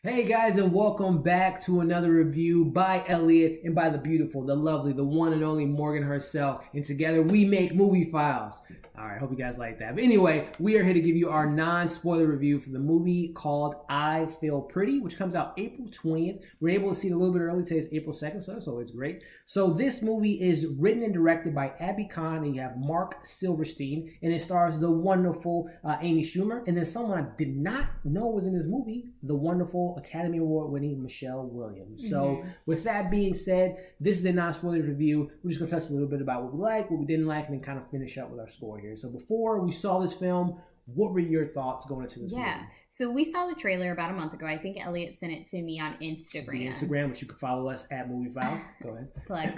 Hey guys, and welcome back to another review by Elliot and by the beautiful, the lovely, the one and only Morgan herself. And together we make movie files. All right, hope you guys like that. But anyway, we are here to give you our non-spoiler review for the movie called I Feel Pretty, which comes out April 20th. We're able to see it a little bit early. Today's April 2nd, so that's always great. So this movie is written and directed by Abby Khan, and you have Mark Silverstein, and it stars the wonderful Amy Schumer, and then someone I did not know was in this movie, the wonderful Academy Award winning Michelle Williams. So with that being said, this is a non-spoiler review. We're just going to touch a little bit about what we like, what we didn't like, and then kind of finish up with our score here. So before we saw this film, what were your thoughts going into this movie? So we saw the trailer about a month ago. I think Elliot sent it to me on Instagram. The Instagram, which you can follow us at Movie Files. Go ahead. Plug.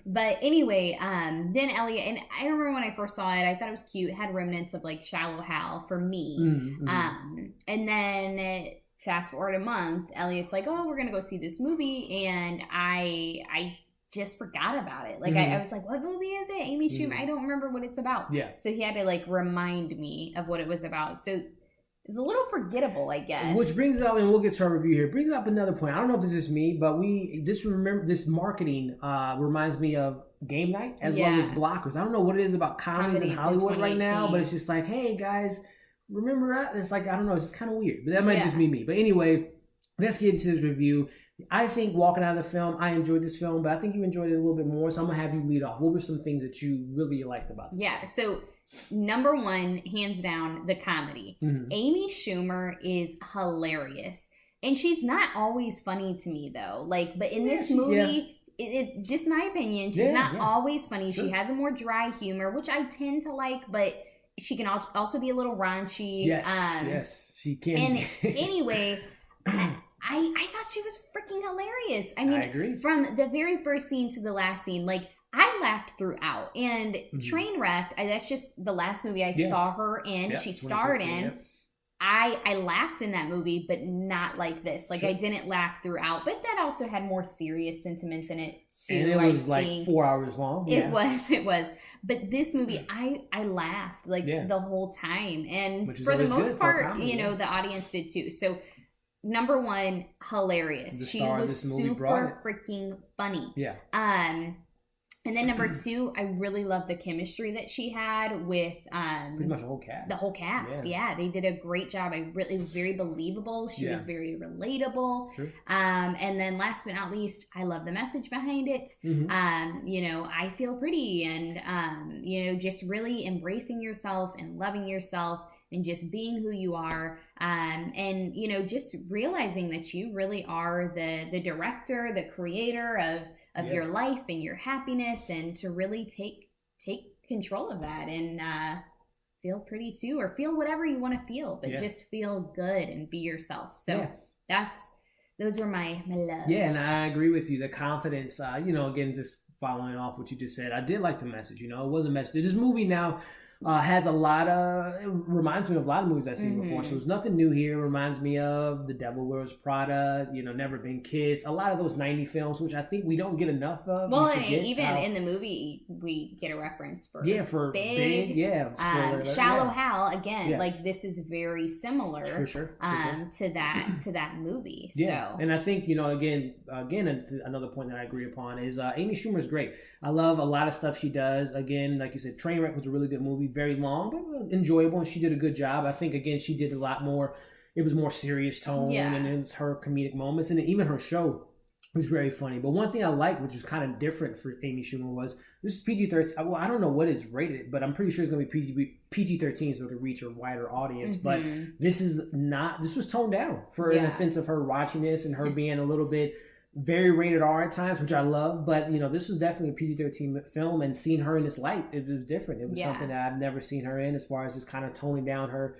But anyway, then Elliot, and I remember when I first saw it, I thought it was cute. It had remnants of like Shallow Hal for me. And then fast forward a month, Elliot's like, oh, we're going to go see this movie. And I just forgot about it. Like, I was like, what movie is it? Amy Schumer. I don't remember what it's about. Yeah. So he had to like remind me of what it was about. So it's a little forgettable, I guess. Which brings up, and we'll get to our review here, brings up another point. I don't know if this is me, but this marketing reminds me of Game Night as well as Blockers. I don't know what it is about comedies in Hollywood right now, but it's just like, hey guys, remember that? It's like, I don't know, it's just kind of weird. But that might just be me. But anyway, let's get into this review. I think walking out of the film, I enjoyed this film, but I think you enjoyed it a little bit more. So I'm going to have you lead off. What were some things that you really liked about this? So number one, hands down, the comedy. Amy Schumer is hilarious. And she's not always funny to me, though. Like, but in this movie, it just my opinion, she's not always funny. She has a more dry humor, which I tend to like, but she can also be a little raunchy. Yes, she can. And anyway, I thought she was freaking hilarious. I mean, I agree. From the very first scene to the last scene, like, I laughed throughout. And Trainwreck, that's just the last movie I saw her in. She starred in. I laughed in that movie, but not like this. Like, I didn't laugh throughout. But that also had more serious sentiments in it, too. And it was like 4 hours long. It was. But this movie, I laughed, like, the whole time. And for the most part, the audience did, too. So, number one, hilarious. She was super freaking funny. And then number two, I really love the chemistry that she had with pretty much the whole cast. The whole cast, they did a great job. It was very believable. She was very relatable. And then last but not least, I love the message behind it. I feel pretty, and just really embracing yourself and loving yourself and just being who you are, and just realizing that you really are the director, the creator of your life and your happiness, and to really take control of that and feel pretty too, or feel whatever you want to feel, but just feel good and be yourself. So those are my loves. Yeah, and I agree with you. The confidence, again, just following off what you just said, I did like the message. It was a message. This movie now has it reminds me of a lot of movies I've seen before. So there's nothing new here. It reminds me of The Devil Wears Prada, Never Been Kissed. A lot of those 90s films, which I think we don't get enough of. Well, and even in the movie, we get a reference for Big. Shallow Hal, again, like this is very similar to that movie. Yeah. So. And I think, again, another point that I agree upon is Amy Schumer is great. I love a lot of stuff she does. Again, like you said, Trainwreck was a really good movie, very long, but enjoyable, and she did a good job. I think, again, she did a lot more. It was more serious tone, and it was her comedic moments, and even her show was very funny. But one thing I like, which is kind of different for Amy Schumer, was this is PG-13. Well, I don't know what is rated, but I'm pretty sure it's going to be PG-13, so it could reach a wider audience. But this was toned down in a sense of her raunchiness and her being a little bit very rated R at times, which I love, but this was definitely a PG-13 film, and seeing her in this light, it was different. It was something that I've never seen her in, as far as just kind of toning down her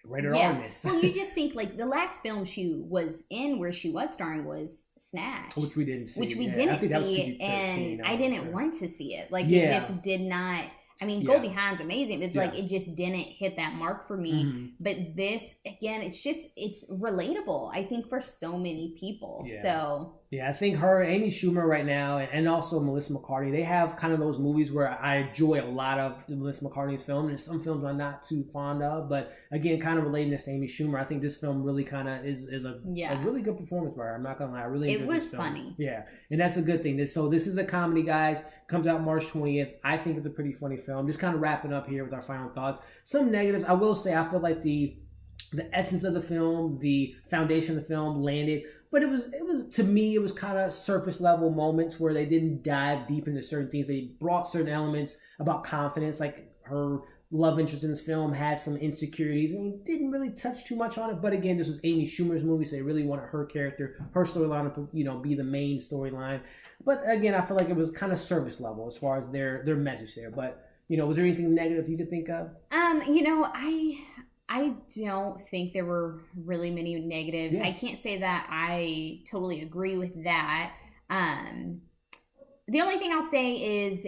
rated R-ness. Well, you just think like the last film she was in, where she was starring, was Snatch, which we didn't see, and I didn't want to see it. Like it just did not. I mean, Goldie Hawn's amazing, but it's like it just didn't hit that mark for me. But this, again, it's relatable, I think, for so many people. So Yeah, I think her, Amy Schumer right now, and also Melissa McCarthy, they have kind of those movies where I enjoy a lot of Melissa McCarthy's film. And some films I'm not too fond of, but again, kind of relating this to Amy Schumer, I think this film really kind of is a really good performance by her. I'm not gonna lie, I really enjoyed this film. It was funny. Yeah, and that's a good thing. This is a comedy, guys. Comes out March 20th. I think it's a pretty funny film. Just kind of wrapping up here with our final thoughts. Some negatives, I will say, I feel like the essence of the film, the foundation of the film landed. But it was to me, it was kind of surface level moments where they didn't dive deep into certain things. They brought certain elements about confidence, like her love interest in this film had some insecurities and didn't really touch too much on it. But again, this was Amy Schumer's movie, so they really wanted her character, her storyline to be the main storyline. But again, I feel like it was kind of surface level as far as their message there. But was there anything negative you could think of? I don't think there were really many negatives. Yeah. I can't say that I totally agree with that. The only thing I'll say is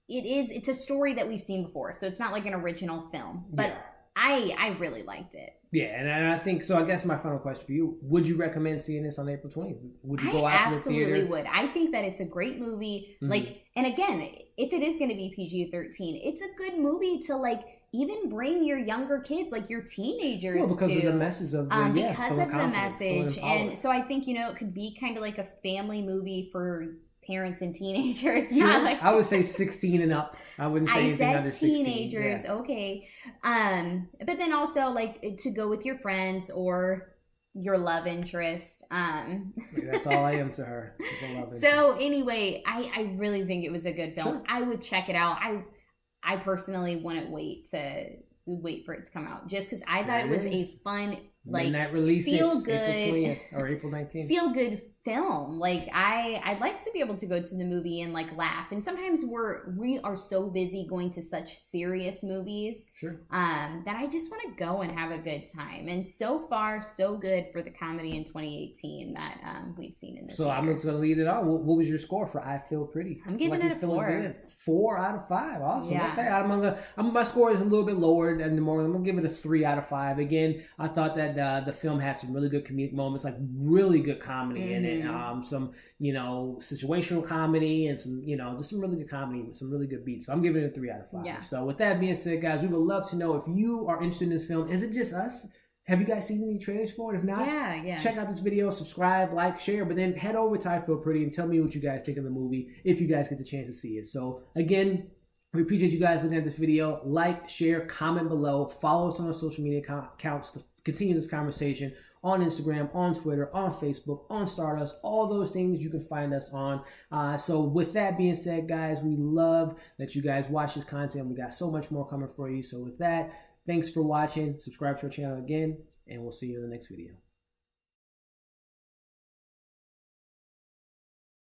it's a story that we've seen before, so it's not like an original film. But I really liked it. Yeah, and I think so. I guess my final question for you: would you recommend seeing this on April 20th? Would you go out to the theater? I absolutely would. I think that it's a great movie. Mm-hmm. And again, if it is going to be PG-13, it's a good movie to even bring your younger kids, your teenagers, because of the message of the because of the message, and so I think it could be kind of like a family movie for parents and teenagers. Sure. Not I would say 16 and up. I wouldn't say anything under 16. Teenagers, yeah. Okay. But then also to go with your friends or your love interest. That's all I am to her. She's a love interest. So anyway, I really think it was a good film. Sure. I would check it out. I personally wouldn't wait for it to come out just because I thought it was a fun, feel good, April 20th or April 19th, feel good film. I'd like to be able to go to the movie and laugh. And sometimes we are so busy going to such serious movies, sure, that I just want to go and have a good time. And so far, so good for the comedy in 2018 that we've seen in this. So I'm just gonna lead it on. What was your score for I Feel Pretty? I'm giving it a 4. Good. 4 out of 5. Awesome. Yeah. Okay, my score is a little bit lower than the more. I'm gonna give it a 3 out of 5. Again, I thought that the film had some really good comedic moments, really good comedy in it. Some situational comedy and some just some really good comedy with some really good beats. So I'm giving it a 3 out of 5. Yeah. So with that being said, guys, we would love to know if you are interested in this film. Is it just us? Have you guys seen any trailers for it? If not, check out this video, subscribe, like, share, but then head over to I Feel Pretty and tell me what you guys think of the movie if you guys get the chance to see it. So again, we appreciate you guys looking at this video. Like, share, comment below, follow us on our social media accounts to continue this conversation on Instagram, on Twitter, on Facebook, on Stardust, all those things you can find us on. So with that being said, guys, we love that you guys watch this content. We got so much more coming for you. So with that, thanks for watching. Subscribe to our channel again, and we'll see you in the next video.